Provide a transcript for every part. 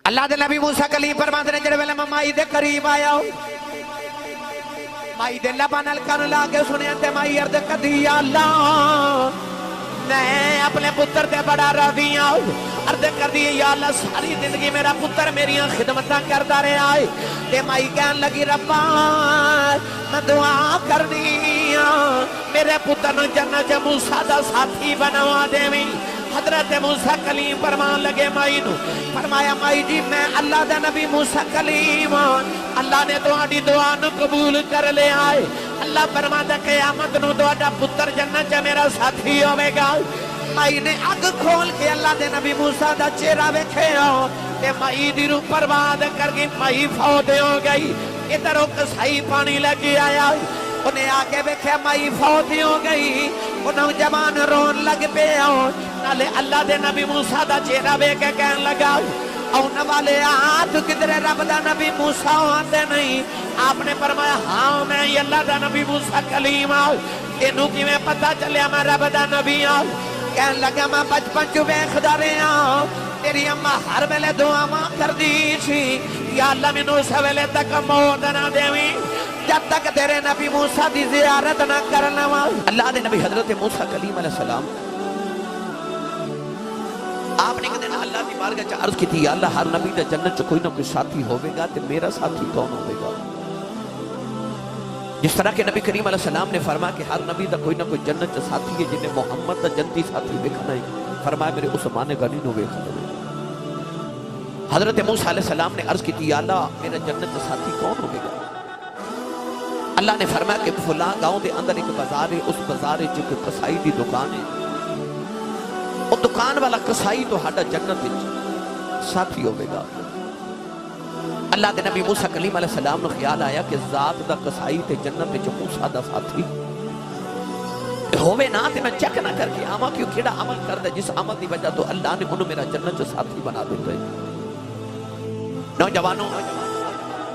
اللہ دے نبی موسیٰ کلیم فرماتے ہیں جڑے ویلے میں مائی دے قریب آیا ہوں مائی دے لبان الکن لاغے سنے تے مائی عرض کدی یا اللہ میں اپنے پتر تے بڑا راضی ہوں عرض کر دی یا اللہ ساری زندگی میرا پتر میری خدمتاں کرتا رہے آئے تے مائی کہن لگی ربا میں دعا کرنی میرے پتر نو جنت موسیٰ دا ساتھی بنوا دے میں حضرت موسیٰ کلیم فرمان لگے مائی نو فرمایا مائی جی میں اللہ دا نبی موسیٰ کلیم اللہ نے تمہاری دعا نو قبول کر لے آئے اللہ فرماتا قیامت نو تمہارا پتر جنت میرا ساتھی ہوئے گا مائی نے اگ کھول کے اللہ دے نبی موسیٰ دا چہرہ ویکھے تے مائی دی روح برباد کر گئی مائی فوت ہو گئی ادھر وہ کسائی پانی لگی آیا انہیں آگے ویکھے مائی فوت ہو گئی انہوں جوان رون لگ پے نالے اللہ دے نبی موسیٰ دا چہرہ ویکھے کہن لگا اونا والے تو کدھرے رب دا نبی موسیٰ آتے نہیں آپ نے فرمایا ہاں میں اللہ دا نبی موسیٰ کلیم انہوں کی میں پتہ چلیا میں رب دا نبی کہن لگا میں بچپن جو بیخدا رہا تیری اممہ ہر ویلے دعا ماں کر دی سی یا اللہ میں نو سویلے تک موت نہ دیویں جب تک تیرے نبی موسیٰ دی زیارت نہ کرنا اللہ دے نبی حضرت موسیٰ کلیم علیہ السلام آپ نے کہتے ہیں اللہ دی بارگاہ چا عرض کی تھی یا اللہ ہر نبی دا جنت چا کوئی نہ کوئی ساتھی ہوئے گا تے میرا ساتھی کون ہوئے گا جس طرح کہ نبی کریم علیہ السلام نے فرمایا کہ ہر نبی دا کوئی نہ کوئی جنت چا ساتھی ہے جنہیں محمد دا جنتی ساتھی بکھنا ہے فرمایا میرے عثمان غنی نو بکھنا ہے حضرت موسیٰ علیہ السلام نے عرض کی تھی یا اللہ میرا جنت چا ساتھی کون ہوئے گا اللہ نے فرمایا کہ فلاں گاؤں دے اندر ایک بازار ہے اس بازار ہے جو کسائی دی دکان ہے اور دکان والا کسائی تو ہاڈا جنت ساتھی ہوئے گا اللہ دے نبی موسیٰ کلیم علیہ السلام نے خیال آیا کہ ذات دا کسائی تے جنت جو موسیٰ دا ساتھی ہوئے نا تے میں چیک نہ کر کے آما کیوں کیڑا عمل کر دے جس عمل دی وجہ تو اللہ نے انہوں میرا جنت جو ساتھی بنا دیتا ہے نوجوانوں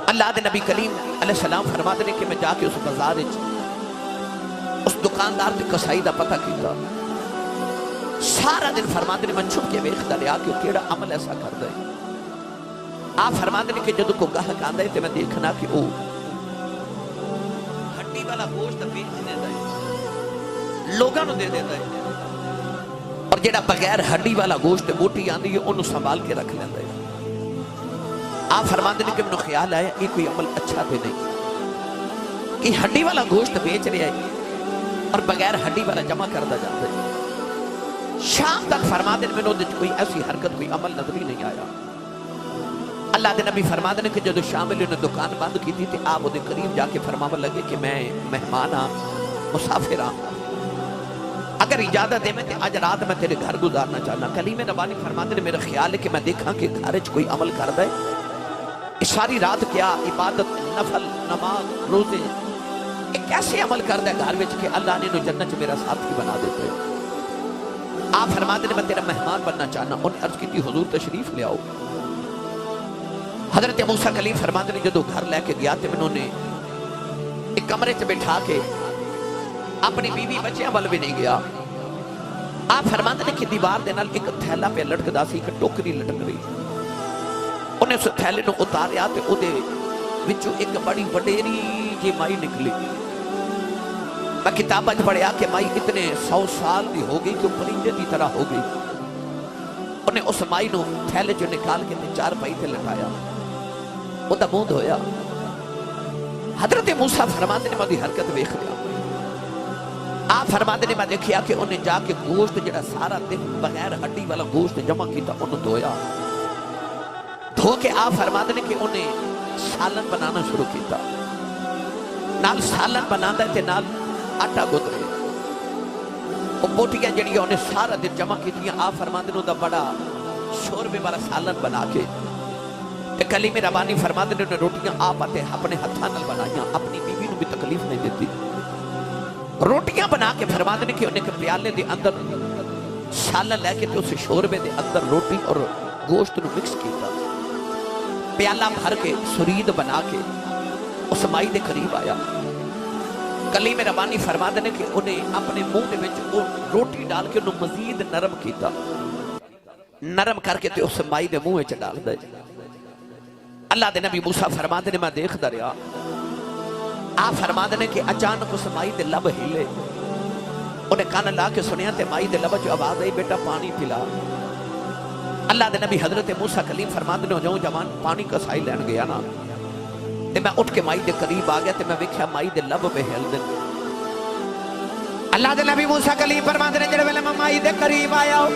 اللہ دے نبی کلیم علیہ السلام فرما دے کہ میں جا کے اس بازار اس دکاندار تے کسائی دا پتہ کیتا سارا دن فرما دے میں چھپ کے ویکھدا رہیا کہ کیڑا عمل ایسا کر دے آپ فرما دے کہ جدوں کو گاہک آندا ہے تے میں دیکھنا کہ او ہڈی والا گوشت بیچ دیندا ہے لوگاں نو دے دیندا ہے اور جڑا بغیر ہڈی والا گوشت موٹی آندی ہے اونوں سنبھال کے رکھ لیندا ہے آپ فرما دے کہ میں خیال آیا یہ کوئی عمل اچھا تے نہیں کہ ہڈی والا گوشت بیچ رہا ہے اور بغیر ہڈی والا جمع کرتا جاتا ہے شام تک فرما دے میں کوئی ایسی حرکت کوئی عمل نظر ہی نہیں آیا اللہ دے نبی فرما دے کہ جدو شام نے دکان بند کی تھی آپ وہ قریب جا کے فرمانے لگے کہ میں مہمان ہاں مسافر ہاں اگر اجازت دے میں تے آج رات میں تیرے گھر گزارنا چاہنا کلیم ربانی فرما دے میرا خیال ہے کہ میں دیکھاں کہ گھر وچ کوئی عمل کردا ہے اس ساری رات کیا عبادت نفل نماز روزے ایک کیسے عمل کردا ہے گھر وچ کہ اللہ نے انہوں جنت میرا ساتھی بنا دیتے ہیں آپ فرما دے میں تیرا مہمان بننا چاہنا انہیں عرض کی تھی حضور تشریف لے آؤ حضرت موسیٰ کلیم فرما دے جدو گھر لے کے گیا تے انہوں نے ایک کمرے سے بٹھا کے اپنی بیوی بچیاں بل بھی نہیں گیا آپ فرما دے کہ دیوار دے نال ایک تھیلا پہ لٹکدا سی ایک ٹوکری لٹک رہی انہیں اس تھیلے نو اتاریا تے او دے وچوں ایک بڑی وڈیری جی مائی نکلی میں کتابہ پڑھیا کہ مائی اتنے 100 سال دی ہو گئی کہ پرندے دی طرح ہو گئی انہیں اس مائی نو تھیلے جو نکال کے چار پائی تے لٹایا وہ دا موند ہویا حضرت موسیٰ فرماندے نے مدی حرکت ویکھ لیا آپ فرماندے نے میں دیکھیا کہ انہیں جا کے گوشت جڑا سارا دن بغیر ہڈی والا گوشت جمع کیتا انہوں دھویا دھو کے آپ فرماندے نے کہ انہیں سالن بنانا شروع کیتا نال سالن بنانا تے نال آٹا گدرے وہ بوٹیاں جڑیاں انہیں سارا دن جمع کیتیاں آپ فرماندے نے دا بڑا شوربے والا سالن بنا کے تے کلیم ربانی فرماندے نے روٹیاں آپ آتے اپنے ہتھاں نال بنائیاں اپنی بیوی نو بھی تکلیف نہیں دیتی روٹیاں بنا کے فرماندے نے کہ انہیں کے پیالے دے اندر سالن لے کے تے اسے شوربے دے اندر روٹی اور گوشت نو مکس کیتا پیالہ بھر کے سرید بنا کے اس مائی دے قریب آیا کلیم ربانی فرما دے کہ انہیں اپنے منہ دے وچ روٹی ڈال کے انہوں مزید نرم کیتا نرم کر کے تے اس مائی دے منہ چ ڈال دے اللہ دے نبی موسیٰ فرما دے میں دیکھ دریا آپ فرما دے کہ اچانک اس مائی دے لب ہلے انہیں کان لا کے سنیا تے مائی دے لب جو آواز آئی بیٹا پانی پلا اللہ دے نبی حضرت موسیٰ کلیم فرما دے جو جوان پانی کا سائی لین گیا نا تے میں اٹھ کے مائی دے قریب آ گیا تے میں ویکھیا مائی دے لب پہ ہل دے اللہ دے نبی موسیٰ کلیم فرما دے جڑے ویلے میں مائی دے قریب آیا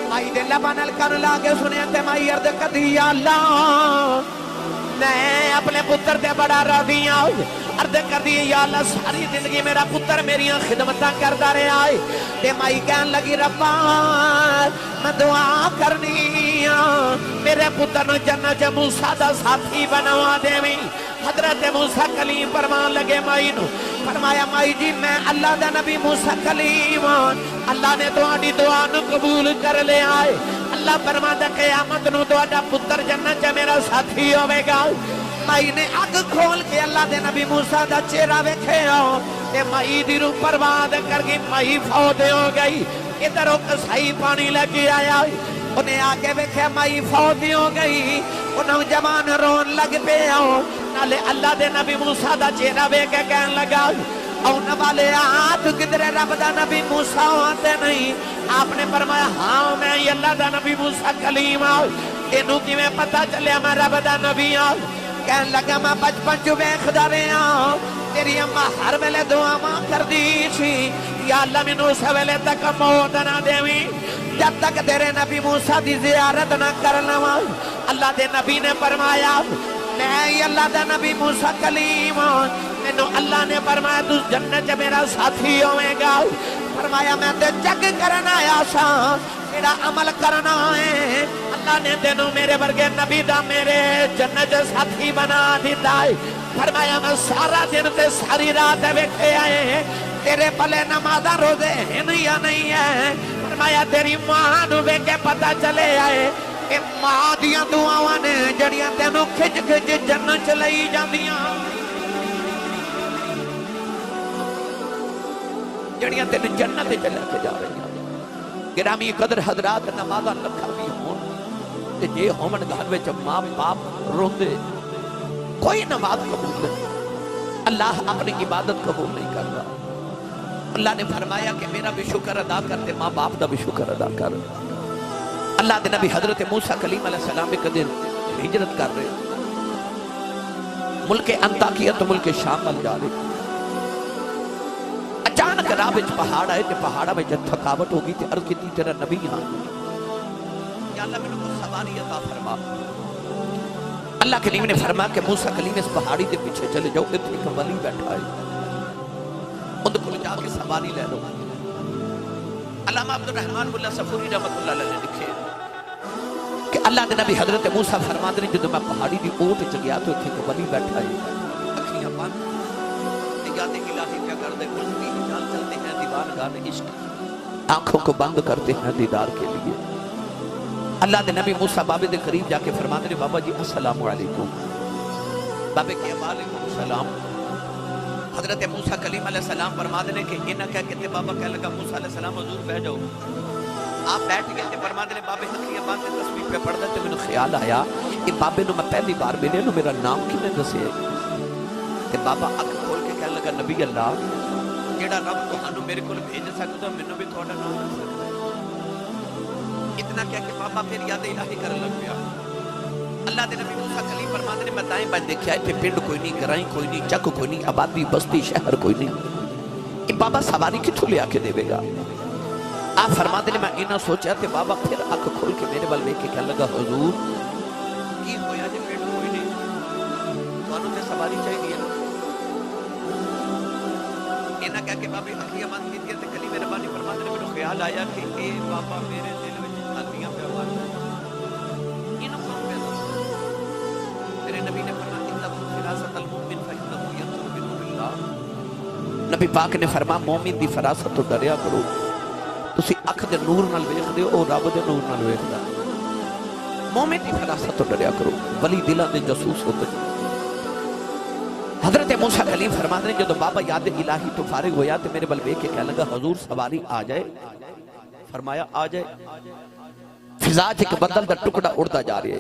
مائی دے لبانل کان لا کے سنیا تے مائی عرض کردی یا اللہ میں اپنے پتر تے بڑا راضی ہوں عرض کردی یا اللہ ساری زندگی میرا پتر میری خدمتاں کردا رہا ہے تے مائی کہن لگی ربا میں دعا کرنی میرے پتر نو جنت موسیٰ دا ساتھی بنوا دیویں حضرت موسیٰ کلیم فرمان لگے مائی نو فرمایا مائی جی میں اللہ دا نبی موسیٰ کلیم اللہ نے تہاڈی دعا نو قبول کر لے آئے اللہ فرماتا قیامت نو تہاڈا پتر جنت میرا ساتھی ہوے گا مائی نے اگ کھول کے اللہ دے نبی موسیٰ دا چہرہ ویکھیا تے مائی دی روح برباد کر گئی مائی فوت ہو گئی ادھر او کسائی پانی لے کے آیا انہیں آگے ویکھیا مائی فوت ہو گئی وہ نوجوان رون لگ پہ نالے اللہ دے نبی موسیٰ دا چہرہ ویکھ کے کہن لگا اون والے تو کدھر رب دا نبی موسیٰ آتے نہیں آپ نے فرمایا ہاں میں اللہ دا نبی موسیٰ کلیم آؤ تینوں کی میں پتہ چلیا میں رب دا نبی آؤ کہن لگا میں بچپن جو ویکھدا رہا تیری اماں ہر ویلے دعا ماں کر دی سی یا اللہ مینوں اس ویلے تک موت نہ دیویں جب تک تیرے نبی موسیٰ دی زیارت نہ کر لواں اللہ دے نبی نے فرمایا میں اللہ دا نبی موسیٰ کلیم مینوں اللہ نے فرمایا تو جنت میرا ساتھی ہوے گا فرمایا میں تے جگ کرنا آیا سا میرا عمل کرنا ہے اللہ نے تینوں میرے ورگے نبی دا میرے جنت ساتھی بنا دیتا ہے فرمایا میں سارا دن تے ساری رات ویکھے آئے تیرے پلے نمازاں روزے ہیں یا نہیں ہے فرمایا تیری ماں نو ویکھ کے پتہ چلے آئے کہ ماں دیاں دعاواں نے جڑیاں تینوں کھچ کھچ جنت چ لئی جاندیاں جڑیاں تینوں جنت چ لے کے جا رہی ہیں گرامی قدر حضرات نمازاں لکھاں بھی ہون تے جے ہومن گھر وچ ماں باپ روندے کوئی نماز قبول نہیں اللہ اپنی عبادت قبول نہیں کرتا اللہ نے فرمایا کہ میرا بھی شکر ادا کرتے ماں باپ دا بھی شکر ادا کر اللہ دے نبی حضرت موسیٰ کلیم علیہ السلام ایک دن ہجرت کر رہے ملک انطاکیہ تو ملک شام مل جا رہے اچانک راہ وچ پہاڑ آئے تے پہاڑا میں جب تھکاوٹ ہوگی تے عرض کی تیرا نبی ہاں یا اللہ میں نے کو سواری عطا فرما اللہ کلیم نے فرمایا کہ موسیٰ کلیم اس پہاڑی دے پیچھے چلے جاؤ اتنے ایک ولی بیٹھا ہے ان کو جا کے سواری لے لو علامہ عبد الرحمن اللہ صفوری رحمت اللہ علیہ نے لکھے کہ اللہ دے نبی حضرت موسیٰ فرما دے جدو میں پہاڑی دی اوٹ چ گیا تو اتنے ایک ولی بیٹھا ہے اکھیاں بند یاد الہی کیا کر دے الٹی چل چلتے ہیں دیوان گاہ میں عشق آنکھوں کو بند کرتے ہیں دیدار کے لیے اللہ دے نبی موسیٰ بابے دے قریب جا کے فرما دے بابا جی السلام علیکم بابے کیا وعلیکم السلام حضرت موسیٰ کلیم علیہ السلام فرما دے کہ انہاں کہہ کے بابا کہہ لگا موسیٰ علیہ السلام حضور بیٹھ جاؤ آپ بیٹھ گئے تے فرما دے بابے اکھیاں بند تسبیح پہ پڑھ دے تے مینوں خیال آیا کہ بابے نو میں پہلی بار ملے نو میرا نام کنے دسے تے بابا اکھ کھول کے کہہ لگا نبی اللہ جیڑا رب تہانوں میرے کول بھیج سکدا مینوں بھی تہاڈا نام دس سکدا اتنا کیا کہ بابا پھر یاد الہی کرن لگ پیا اللہ دے نبی موسیٰ کلیم فرماندے نے میں دائیں بائیں دیکھیا اتنے پنڈ کوئی نہیں گرائیں کوئی نہیں چک کوئی نہیں آبادی بستی شہر کوئی نہیں کہ بابا سواری کتھوں لے آ کے دے گا آپ فرماندے نے میں انہاں سوچا تے بابا پھر اکھ کھول کے میرے ول ویکھ کے کہنے لگا حضور کی ہویا جے پنڈ کوئی نہیں تانوں تے سواری چاہیے انہاں کہہ کے بابے اکھیاں بند کیتیاں تے کلی مہربانی فرماندے نے مینوں خیال آیا کہ اے بابا میرے دل وچ آندیاں پیا ماردا انہاں کون پہ میرے نبی نے فرمایا ان فراست المؤمن فإنه ينظر بنور اللہ نبی پاک نے فرمایا مومن دی فراست تو ڈریا کرو تسی اکھ دے نور نال ویکھدے ہو او رب دے نور نال ویکھدا مومن دی فراست تو ڈریا کرو ولی دلاں دے جاسوس ہوندے حضرت موسیٰ کلیم فرماتے ہیں جب بابا یاد الہی تو فارغ ہویا تو میرے بل ویکھ کے کہنے لگا حضور سواری آ جائے فرمایا آ جائے فضا ایک بدل دا ٹکڑا اڑتا جا رہی ہے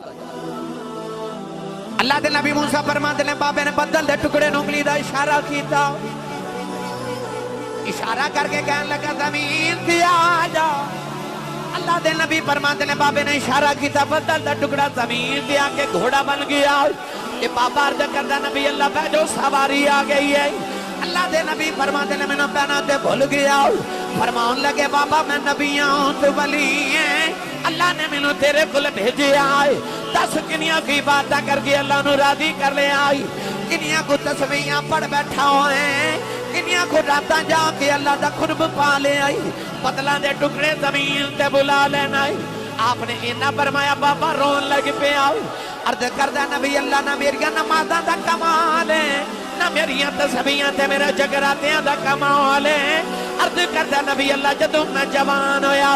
اللہ دے نبی موسیٰ فرماتے نے بابے نے بدل دے ٹکڑے نونگلی دا اشارہ کیتا اشارہ کر کے کہنے لگا زمین تھی آجا اللہ دے نبی فرماتے نے بابے نے اشارہ کیتا بدل دا ٹکڑا زمین تھی آکے گھوڑا بن گیا یہ بابا عرض کردہ نبی اللہ پہ جو سواری آگئی ہے اللہ دے نبی فرماتے نے میں نے پہنا تے بھول گیا فرمان لگے بابا میں نبیاں تو ولی ہیں اللہ نے میں نے تیرے کل بھیجے آئے 10 کنیاں کی باتیں کر کے اللہ نو راضی کر لے آئی کنیاں کو تسبیحاں پڑھ بیٹھا ہوئے کنیاں کو راتاں جا کے اللہ دا قرب پا لے آئی بدلاں دے ٹکڑے زمین تے بلا لینا آئی آپ نے اینا فرمایا بابا رون لگ پہ آؤ عرض کردہ نبی اللہ نہ میری نمازاں دا کمال ہے نہ میری تسبیحاں تے میرے جگراتیاں دا کمال ہے عرض کردہ نبی اللہ جدوں میں جوان ہویا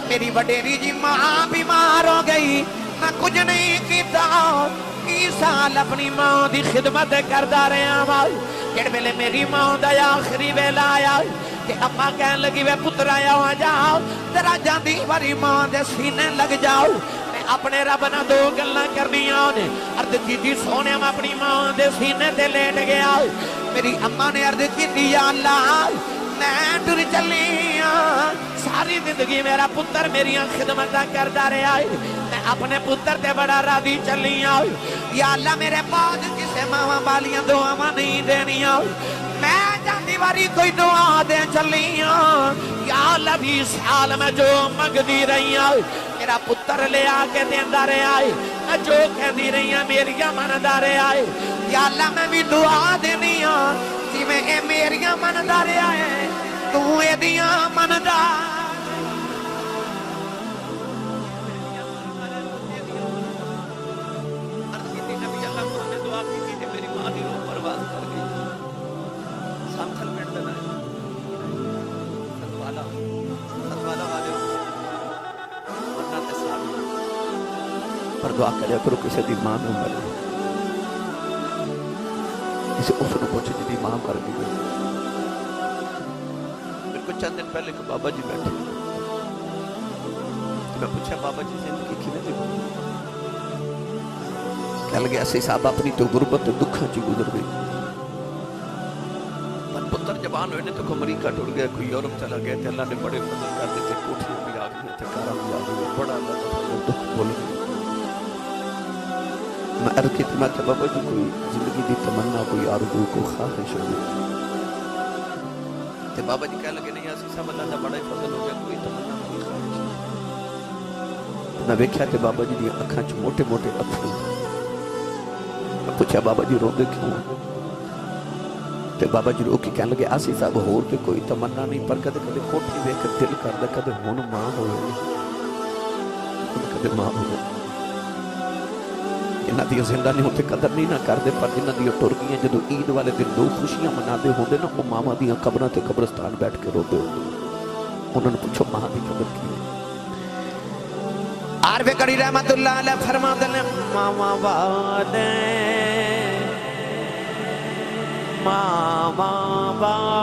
میری وڈیری جی ماں بیمار ہو گئی میں کچھ نہیں کیتا 20 سال اپنی ماں دی خدمت کردہ رہے ہیں جڑ ویلے میری ماں دا آخری ویلا آیا کہ اپا کہن لگی وے پتر آیا ہوا جاؤ تیرا جاندی واری ماں دے سینے لگ جاؤ میں اپنے رب نہ 2 گلاں کرنیاں نے عرض کی جی سونے میں اپنی ماں دے سینے تے لیٹ گیا میری اماں نے عرض کی یا اللہ میں ٹر چلیاں ساری زندگی میرا پتر میری خدمت کرتا رہا ہے میں اپنے پتر تے بڑا راضی چلیاں یا اللہ میرے بعد کسے ماں بالیاں دعاواں نہیں دینیاں میں جاندی واری کوئی دعا دے چلیاں یا اللہ 20 سال میں جو مگدی رہی ہوں میرا پتر لے آکے دیندہ رہا ہے میں جو کہندی رہی ہوں میریاں مندہ رہا ہے یا اللہ میں بھی دعا دینی ہوں جی میں اے میریاں مندہ رہا ہے تو اے دیاں مندہ پر دعا کریا کرو کسی دی ماں میں مرے کسی اس نے پوچھے جی دی ماں مر گئی میرے کو چند دن پہلے کہ بابا جی بیٹھے میں پوچھا بابا جی زندگی کی نہیں دی کہہ لگے ایسے صاحب اپنی تو غربت دکھاں چی گزر گئی پر پتر جبان ہوئے نے تو کوئی امریکہ ٹوڑ گیا کوئی یورپ چلا گیا تھے اللہ نے بڑے فضل کر دیتے کوٹھیاں بھی آ گئی تھے کارا بھی آ گئی بڑا اللہ کا دکھ بول گئی میں عرض کی تھی میں کہ بابا جی کوئی زندگی دی تمنا کوئی آرزو کو خواہش ہوئی تے بابا جی کہہ لگے نہیں ایسی صاحب اللہ کا بڑا فضل ہو گیا کوئی تمنا کوئی خواہش میں ویکھیا تے بابا جی دی اکھاں چ موٹے موٹے اتھرو میں پوچھا بابا جی رو دے کیوں تے بابا جی رو کے کہنے لگے آسی صاحب ہور تے کوئی تمنا نہیں پر کدے کدے کوٹھی ویکھ دل کردا کدے ہن ماں ہوئے کدے ماں ہوئے جنہ دی زندہ نہیں ہوتے قدر نہیں نہ کر دے پر جنہ دی ٹر گئیں جدو عید والے دن 2 خوشیاں منا دے ہوندے نا وہ ماما دیاں قبراں تے قبرستان بیٹھ کے رو دے ہوندے انہوں نے پوچھو ماں دی قدر کی عارف کڑی رحمت اللہ علیہ فرما دلے ماما والے ماما والے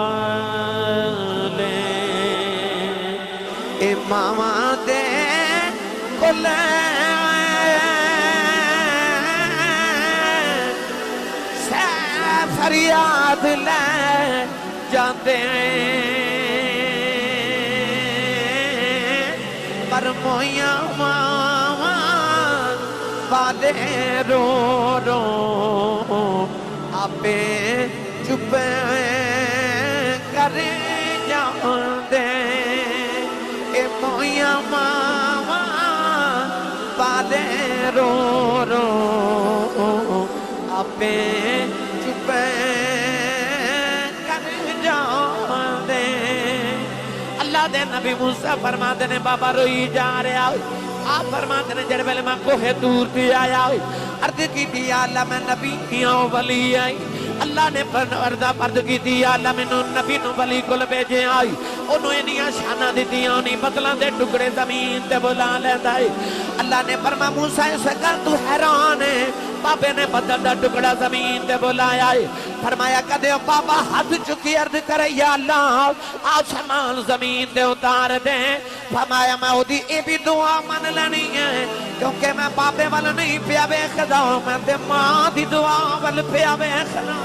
اے ماما دے کلے فریاد لے جاندے پر مویاں ماما والے رو رو آپے چپے کر جاندے اے مویاں ماما والے رو رو آپے اللہ دے نبی موسیٰ فرماتے نے بابا روئی جا رہا ہوئی آپ فرماتے نے جڑ ویلے میں کوہ دور تھی آیا ہوئی عرض کی تھی یا اللہ میں نبی کیوں ولی آئی اللہ نے عرض کی تھی یا اللہ میں نبی نو ولی کل بیجے آئی انہوں انہیاں شانہ دیتیاں انہیں بدلان دے ٹکڑے زمین تے بلا لیتا ہے اللہ نے فرمایا موسیٰ اس وقت تو حیران ہے بابے نے بدل دا ٹکڑا زمین تے بلایا ہے فرمایا کدے بابا حد چکی عرض کرے یا اللہ آسمان زمین تے اتار دیں فرمایا میں او دی اے بھی دعا من لینی ہے کیونکہ میں بابے والا نہیں پیا بے خدا میں تے ماں دی دعا والا پیا بے خدا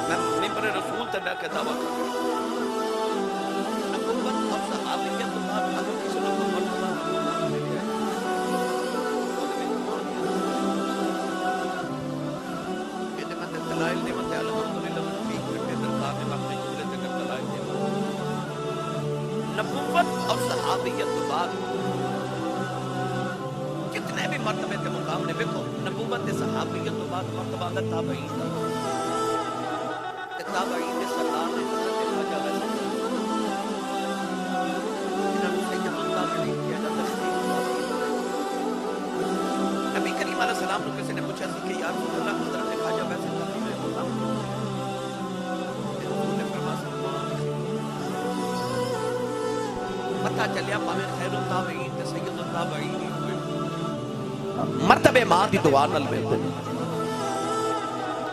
میں ممبر رسول تے میں کہ دعویٰ کروں نبوت اور صحابیت اللہ اگر کسی نے کوئی مرتبہ یہ نعمت دلائل نعمت الحمدللہ مفیق میں درکار میں اپنے جملے تک دلائل نبوت اور صحابیت بعد کتنے بھی مرتبے کے مقام نے دیکھو نبوت صحابیت بعد مرتبہ کا تابعین تابعین سردار نے حضرت خواجہ ویسے انہوں نے سید التابعین کیا جاتا نبی کریم علیہ السلام نے کسی نے پوچھا سی کہ یا رسول اللہ حضرت خواجہ ویسے تابعین ہوتا حضور نے فرمایا پتہ چلیا پاویں خیر التابعین تے سید التابعین مرتبے ماں دی دعا نال ملتے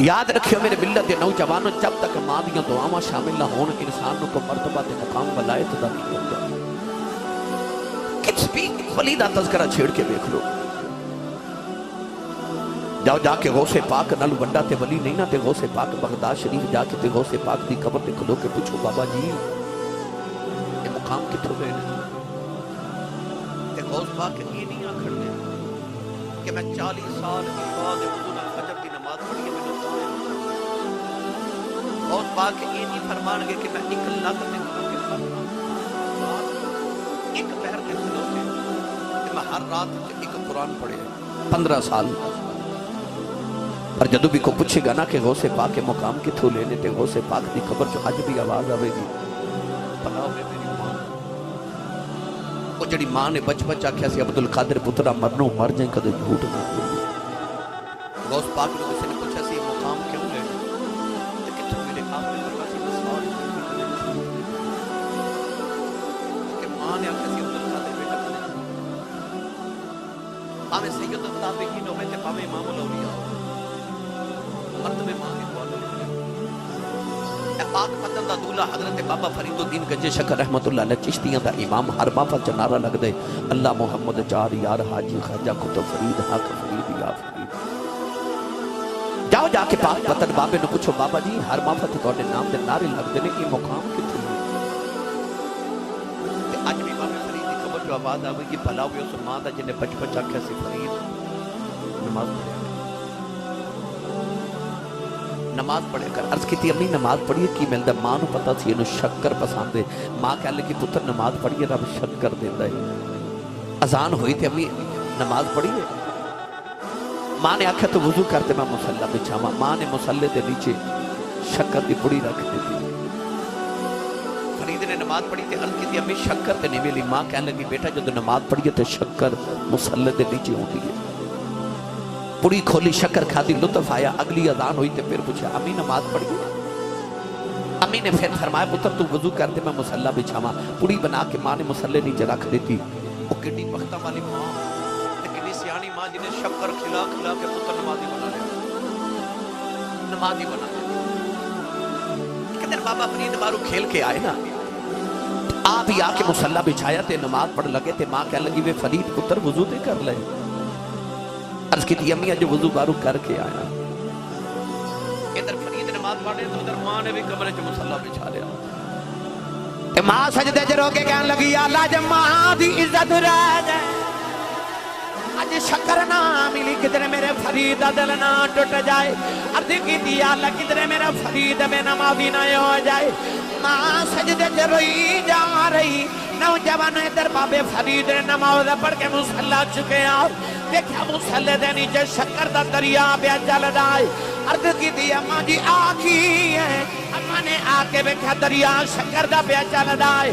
یاد رکھیو میرے ملت دے نوجوانوں جب تک ماں دیاں دعاواں شامل نہ ہون انسان کو مرتبہ دے مقام ولایت دا نہیں ہوتا کچھ بھی ولی دا تذکرہ چھیڑ کے دیکھ لو جاؤ جا کے غوث پاک نال بندہ تے ولی نہیں نہ تے غوث پاک بغداد شریف جا کے تے غوث پاک دی قبر تے کھلو کے پوچھو بابا جی یہ مقام کتھوں گئے تے غوث پاک یہ نہیں آکھڑ گئے کہ میں 40 سال عباد وضو نال فجر دی نماز پڑھی ہے اور پاک یہ نہیں فرمان گے کہ میں 1 لاکھ دن کے فرمان ایک پہر کے کھلو کے کہ میں ہر رات ایک قرآن پڑھے 15 سال پر جدو بھی کو پوچھے گا نا کہ غوث پاک کے مقام کی تھو لینے تے غوث پاک دی خبر جو آج بھی آواز آوے گی پناہ میں میری ماں وہ جڑی ماں نے بچ بچا کیا سی عبدالقادر پترہ مرنو مر جائیں کدے جھوٹ نہ ہوئی غوث پاک نے کسی نے پوچھا سی مقام کیوں لے کہ آپ نے فرمایا سی مسال کہ ماں نے آکھا سی عبدالقادر بیٹا کرے پاویں سید التابعین ہوئے تے پاویں امام الاولیاء مرتبے ماں کی دعا لے اے پاک پتن دا دولہ حضرت بابا فرید الدین گنج شکر رحمت اللہ علیہ چشتیاں دا امام ہر محفل چ نعرہ لگ دے اللہ محمد چار یار حاجی خواجہ کتب فرید حق فرید یا فرید جاؤ جا کے پاک پتن بابے نے پوچھو بابا جی ہر محفل تے نام دے نعرے لگ دے نے یہ مقام کتھے تے اج بھی بابے فرید دی خبر جو آواز آوے گی بھلا ہوئے اس ماں دا جن نے بچ بچا کے سی فرید نماز پڑھے کر عرض کی تھی امی نماز پڑھیے کی ملدہ ماں نو پتا سی انہوں شکر پسند ہے ماں کہہ لگی پتر نماز پڑھیے رب شکر دیتا ہے اذان ہوئی تھی امی نماز پڑھیے ماں نے آکھا تو وضو کرتے میں مسلح بچھاما ماں نے مسلح دے نیچے شکر دی پڑی رکھ دی تھی فرید نے نماز پڑھی تھی عرض کی تھی امی شکر تے نہیں ملی ماں کہہ لگی بیٹا جو نماز پڑھیے تو شکر مسلح دے نیچے ہوتی ہے پوری کھولی شکر کھا دی لطف آیا اگلی اذان ہوئی تے پھر پوچھا امی نماز پڑھی امی نے پھر فرمایا پتر تو وضو کر دے میں مسلح بچھاواں پوری بنا کے ماں نے مسلح نیچے رکھ دیتی وہ کڈی بختہ والی ماں کڈی سیانی ماں جنہیں شکر کھلا کھلا کے پتر نمازی بنا لیا نمازی بنا لیا ایک دن بابا فرید بارو کھیل کے آئے نا آپ ہی آ کے مسلح بچھایا تے نماز پڑھ لگے تے ماں کہہ لگی وے فرید پتر وضو دے کر لے عرض کی تھی امی جو وضو بارو کر کے آیا ادھر فرید نماز پڑھے تو ادھر ماں نے بھی کمرے جو مسلح بچھا لیا ماں سجدے جرو کے کہنے لگی یا اللہ جب ماں دی عزت رہ جائے اج شکر نہ ملی کدھر میرے فرید دل نہ ٹوٹ جائے عرض کی تھی یا اللہ کدھر میرا فرید بے نمازی نہ ہو جائے ماں سجدے جروئی جا رہی نوجوان ادھر بابے فرید نے نماز پڑھ کے مسلح چکے آؤ دیکھا مسلح دے نیچے شکر دا دریا بیا چل دائے عرض کی دی اماں جی آکھی ہے اماں نے آکے بیکھا دریا شکر دا بیا چل دائے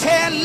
6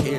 6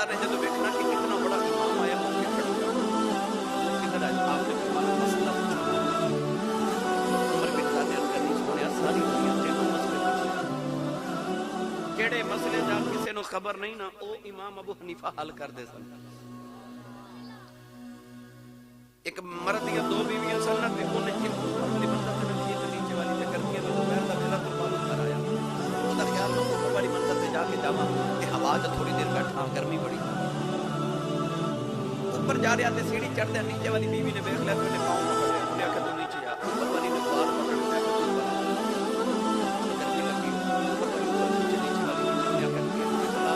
بنزار نے جب دیکھنا کہ اتنا بڑا امام آیا اس کے کھڑے کدھر آیا آپ نے فرمایا مسئلہ پوچھا عمر بنزار نے کرنی سونے ساری دنیا تینوں مسئلے پوچھے کیڑے مسئلے جا کسی نو خبر نہیں نا او امام ابو حنیفہ حل کر دے سن ایک مرد یا دو بیویاں سن نا تے انہیں ایک والی منزل تے رکھی تے نیچے والی تے کر کے دوپہر دا میرا تو معلوم کرایا او دا خیال نہ اوپر والی منزل تے جا کے جاواں کہ ہوا جو تھوڑی دیر بیٹھا گرمی بڑی اوپر جا رہا تے سیڑھی چڑھ دے نیچے والی بیوی نے دیکھ لیا تے انہیں پاؤں پکڑ لیا انہیں آکھا تو نیچے آ اوپر والی نے بار پکڑ لیا کہ تو بنا گرمی لگی اوپر والی اوپر نیچے نیچے والی نے آکھا کہ بلا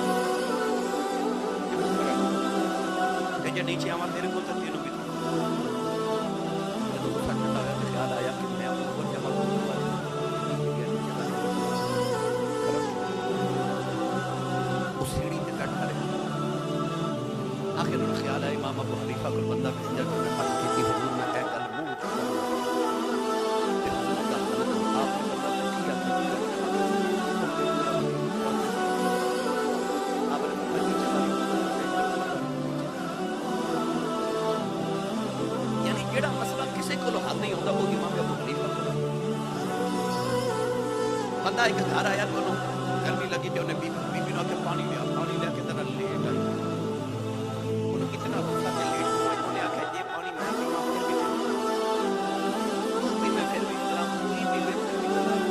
کہ جے نیچے آواں تیرے کو تے تینوں بھی جدوں سچ ٹھنڈا ہوا تے خیال آیا کہ میں اوپر جمع کروں والی اس سیڑھی تے بیٹھا رہا آخر انہوں خیال آیا امام ابو حنیفہ کو بندہ بھیجا کہ میں حج کی حضور میں اے گل منہ چکا تے حضور دا حضرت آپ نے بندہ کیا کہ آپ نے نیچے والی یعنی جیڑا مسئلہ کسی کو حل نہیں ہوتا وہ امام ابو حنیفہ بندہ ایک گھر آیا تو انہوں گرمی لگی تے انہیں بی بی نو کے پانی لیا کے ذرا لیٹ آئی انہوں کتنا غصہ تے لیٹ ہوا انہوں نے آکھا یہ پانی میں پیواں پھر بھی چلو میں پھر بھی طرح پوری بھی پھر بھی چلا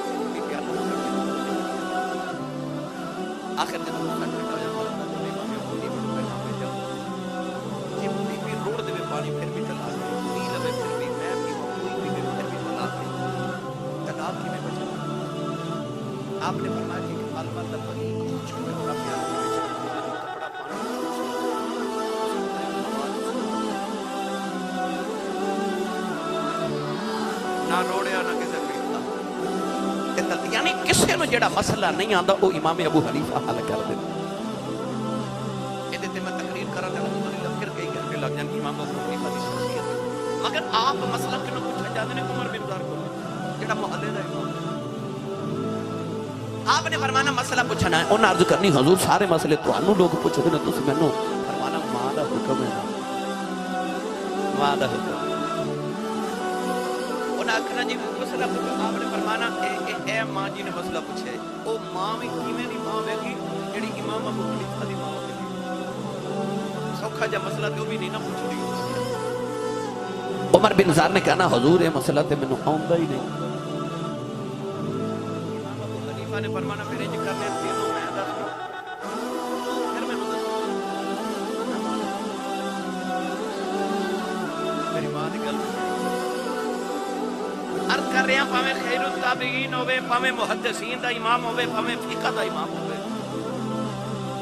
انہیں بھی پیار نہ آخر جب غصہ ٹھنڈا ہو جاتا ہے تو امام ابو حنیفہ کو پیغام بھیجا یہ بی بی روڑ دے پانی پھر بھی چلا کے پی لوے پھر بھی میں پیواں کوئی بھی پھر بھی چلا کے طلاق کی میں بچا آپ نے فرمایا کہ عالمہ دا بری کچھ کپڑا پیار کے بچے کپڑا پانی نہ روڑیا نہ کسی پیتا یعنی کسی نو جڑا مسئلہ نہیں آندا وہ امام ابو حنیفہ حل کر دے یہ میں تقریر کرا تے الحمدللہ پھر کئی گھنٹے لگ جان امام ابو حنیفہ دی شخصیت مگر آپ مسئلہ کینوں پوچھا جاندے نے عمر بن زار کو جڑا محلے دا امام آپ نے فرمانا مسئلہ پوچھنا ہے انہاں عرض کرنی حضور سارے مسئلے تانوں لوگ پوچھدے نے تسی مینوں فرمانا ماں دا حکم ہے ماں دا حکم انہاں آکھنا جی مسئلہ پوچھو آپ نے فرمانا اے ماں جی نے مسئلہ پوچھے او ماں وی کیویں دی ماں ہوے گی جڑی امام ابو حنیفہ دی ماں ہوے گی سوکھا جا مسئلہ تے او بھی نہیں نہ پوچھدی عمر بن زار نے کہنا حضور یہ مسئلہ تے مینوں آوندا ہی نہیں امام ابو حنیفہ نے فرمانا پھر انج کرنے تینوں میں دس پھر مینوں دس میری ماں دی گل عرض کر رہے ہیں پاویں خیر التابعین ہوے پاویں محدثین دا امام ہوے پاویں فقہ دا امام ہوے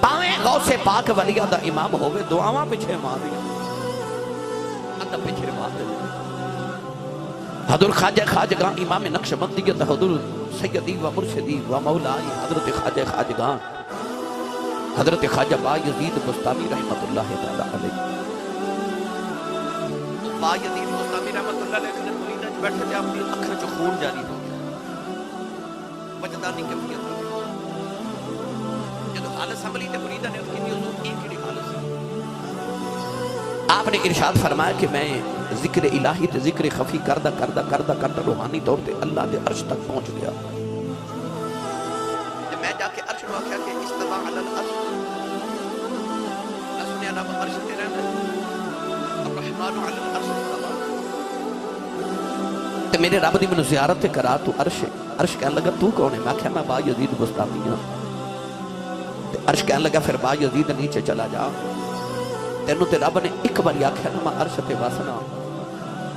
پاویں غوث پاک ولیاں دا امام ہوے دعاواں پیچھے ماں دی ادب پیچھے ماں دی حضور خواجہ خواجگاں امام نقشبندیت حضور سیدی و مرشدی و مولائی حضرت خواجہ خواجگاں حضرت خواجہ با یزید بستامی رحمت اللہ تعالی علیہ با یزید بستامی رحمت اللہ علیہ نے مریدہ چ بیٹھے تے اپنی اکھاں چ خون جاری ہو گیا وجدانی کیفیت ہو گئی جدوں حالت سنبھلی تے مریدہ نے کہی حضور یہ کیڑی حالت سی آپ نے ارشاد فرمایا کہ میں ذکر الہی تے ذکر خفی کردہ روحانی طور تے اللہ دے عرش تک پہنچ گیا میں جا کے عرش نو آکھیا کہ استوا علی العرش اسنے رب عرش تے رہندا الرحمن علی العرش استوا تے میرے رب دی مینوں زیارت تے کرا تو عرش کہن لگا تو کون ہے میں آکھیا میں با یزید بستامی ہاں تے عرش کہن لگا پھر با یزید نیچے چلا جا تینوں تے رب نے ایک بار آکھیا نا میں عرش تے وسنا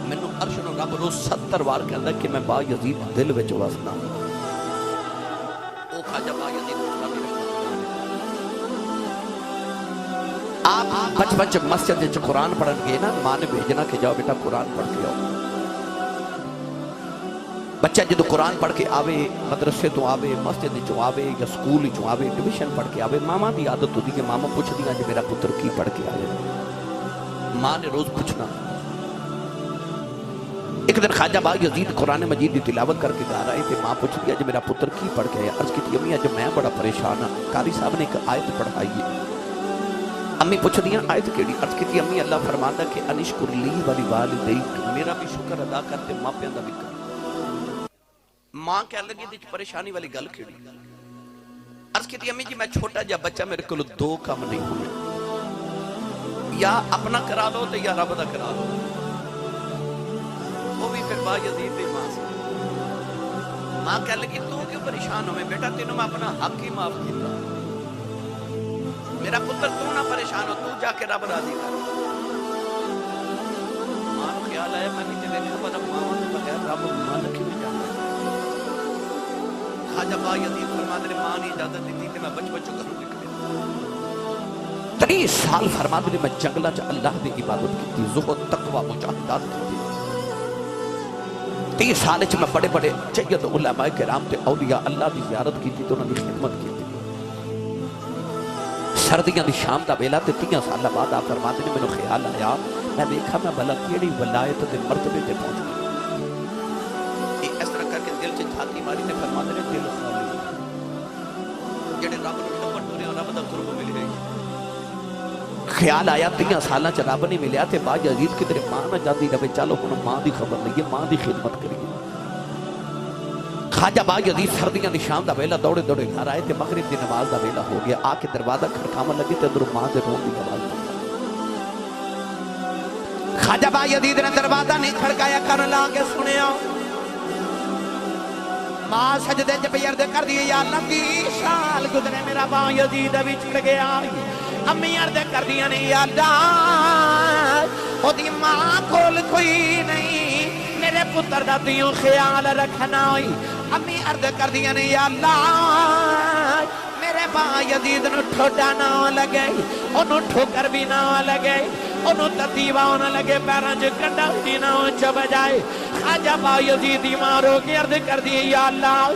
مینوں عرش نو رب روز 70 بار کہندا کہ میں با یزید دل وچ وسنا او خواجہ با یزید بستامی آپ بچپن جب مسجد وچ قرآن پڑھن گئے نا ماں نے بھیجنا کہ جاؤ بیٹا قرآن پڑھ کے آؤ بچہ جدو قرآن پڑھ کے آوے مدرسے تو آوے مسجد چوں آوے یا سکول چوں آوے ڈویشن پڑھ کے آوے ماما دی عادت ہوتی کہ ماما پوچھ دیا جو میرا پتر کی پڑھ کے آئے ماں نے روز پوچھنا ایک دن خواجہ با یزید قرآن مجید کی تلاوت کر کے گا رہے تھے. ماں پوچھ دیا جو میرا پتر کی پڑھ گیا. عرض کی تھی امی اج میں بڑا پریشان ہاں, قاری صاحب نے ایک آیت پڑھائی ہے. امی پوچھ دیا آیت کیڑی؟ عرض کی تھی امی اللہ فرماتا کہ انشکر لی ولی والدیک, میرا بھی شکر ادا کرتے ماں پیاں دا بھی کر. ماں کہنے لگی دی پریشانی والی گل کیڑی؟ عرض کی تھی امی جی میں چھوٹا جا بچہ, میرے کو دو کام نہیں ہوئے, یا اپنا کرا دو تو یا رب دا کرا دو. وہ بھی پھر با یزید دی ماں سے. ماں کہنے لگی تو کیوں پریشان ہوئے بیٹا, تینوں میں اپنا حق ہی معاف کیتا, میرا پتر تو نہ پریشان ہو, تو جا کے رب راضی کر. ماں کو خیال آیا میں نیچے دیکھا پتا ماں نے بغیر رب مان رکھی میں جانا. خواجہ با یزید فرماتے نے ماں نے اجازت دیتی کہ میں بچ بچوں گھروں نکلے. 30 سال فرماتے نے میں جنگلہ چا اللہ دی عبادت کی تھی, زہد تقوی مجاہدات کی تھی. 30 سال میں بڑے بڑے جید علماء کرام تے اولیاء اللہ دی زیارت کی تھی, تو انہوں نے خدمت کی تھی. سردیاں دی شام دا ویلا تے 30 سال بعد آپ فرماتے نے مینوں خیال آیا, میں دیکھا میں بھلا کیڑی ولایت دے مرتبے تے پہنچ گیا. اس طرح کر کے دل چ چھاتی ماری تے فرماتے نے دل خالی جڑے رب نوں ٹپٹ ٹرے رب دا قرب مل گئی. خیال آیا 30 سالاں چ رب نہیں ملیا تے با یزید کدھر ماں نہ جاندی رہے, چلو ہن ماں دی خبر لئیے, ماں دی خدمت کریے. خواجہ با یزید سردیاں دی شام دا ویلا دوڑے دوڑے گھر آئے تے مغرب دی نماز دا ویلا ہو گیا. آ کے دروازہ کھڑکاون لگے تے اندروں ماں دے رون دی آواز. خواجہ با یزید نے دروازہ نہیں کھڑکایا, کان لا کے سنیا. ماں سجدے چ پہ عرض کر دی یا اللہ 20 سال گزرے میرا با یزید وچ گیا. امی عرض کر دیا نہیں یا اللہ او دی ماں کول کوئی نہیں, میرے پتر دا تیوں خیال رکھنا ہوئی. امی عرض کر دیا نہیں یا اللہ میرے با یزید نو ٹھوڈا نہ لگے, انہوں ٹھوکر بھی نہ لگے, انہوں تتیوہ نہ لگے, پیراں چ کنڈا بھی نہ چب جائے. خواجہ با یزید دی ماں رو کے عرض کر دی یا اللہ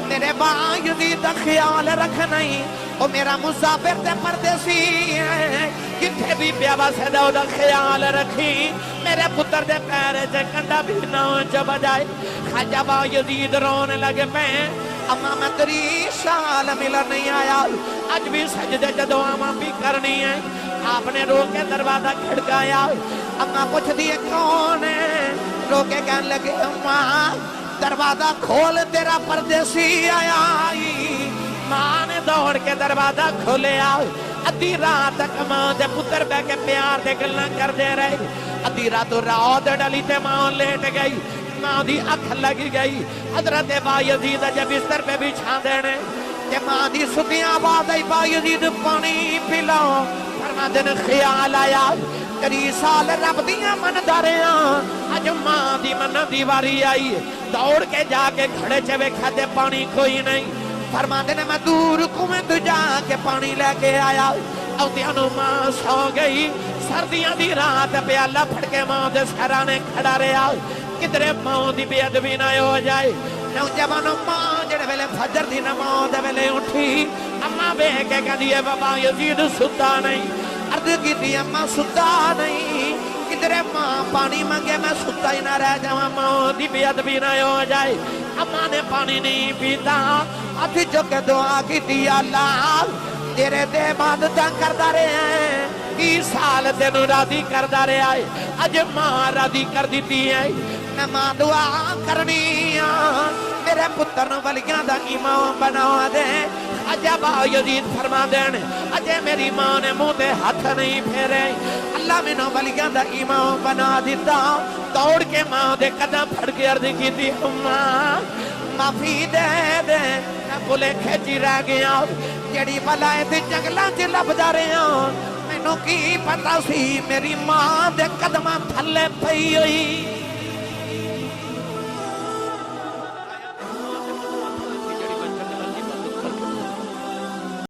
میرے با یزید دا خیال رکھنا ہی, او میرا مسافر تے پردیسی ہے, کتھے بھی پیابا سے دا خیال رکھی, میرے پتر دے پیرے سے کنڈا بھی نہ چب جائے. خواجہ با یزید رونے لگے میں اما میں 30 سال ملر نہیں آیا, اج بھی سجدے چ دعاواں بھی کرنی ہے. آپ نے رو کے دروازہ کھڑکایا. اما پوچھ دیے کون ہے, رو کے کہنے لگے اماں دروازہ کھول تیرا پردیسی آیا. ماں نے دوڑ کے دروازہ کھولیا. ادھی رات تک ماں دے پتر بہ کے پیار دے گلاں کر دے رہے. ادھی رات رات ڈلی تے ماں لیٹ گئی, ماں دی اکھ لگ گئی. حضرت با یزید جب بستر پہ بچھا دینے تے ماں دی ستیاں آواز آئی با یزید پانی پلاؤ. فرماتے نے خیال آیا 30 سال رب دیاں من داریاں, اج ماں دی من دی واری آئی. دوڑ کے جا کے کھڑے چ ویکھا تے پانی کوئی نہیں. فرماتے نے میں دور کنویں تو جا کے پانی لے کے آیا. اوتیاں نو ماں سو گئی. سردیاں دی رات پیالہ پھڑ کے ماں دے سرانے کھڑا رہا, کدھرے ماں دی بے ادبی نہ ہو جائے. نوجوانوں ماں جڑے ویلے فجر دی نماز دے ویلے اٹھی, اما ویکھ کے کہندی ہے بابا یزید ستا نہیں. عرض کیتی اما ستا نہیں, کدھرے ماں پانی منگے میں ستا ہی نہ رہ جاواں, ماں دی بے ادبی نہ ہو جائے. اما نے پانی نہیں پیتا, ہاتھ چک کے دعا کیتی یا اللہ تیرے دے عبادتاں کردا رہے ہیں, 20 سال تینوں راضی کردا رہا ہے, اج ماں راضی کر دیتی ہے. میں ماں دعا کرنی میرے پتر نو ولیاں دا امام بنا دے. اجے با یزید فرما دین اجے میری ماں نے منہ تے ہاتھ نہیں پھیرے, اللہ مینوں ولیاں دا امام بنا دیتا. دوڑ کے ماں دے قدم پھڑ کے عرض کیتی اماں معافی دے دے, میں بھلے کھیچی رہ گیا. جڑی ولایت جنگلاں چ لبدا رہیا, مینوں کی پتہ سی میری ماں دے قدماں تھلے پئی ہوئی.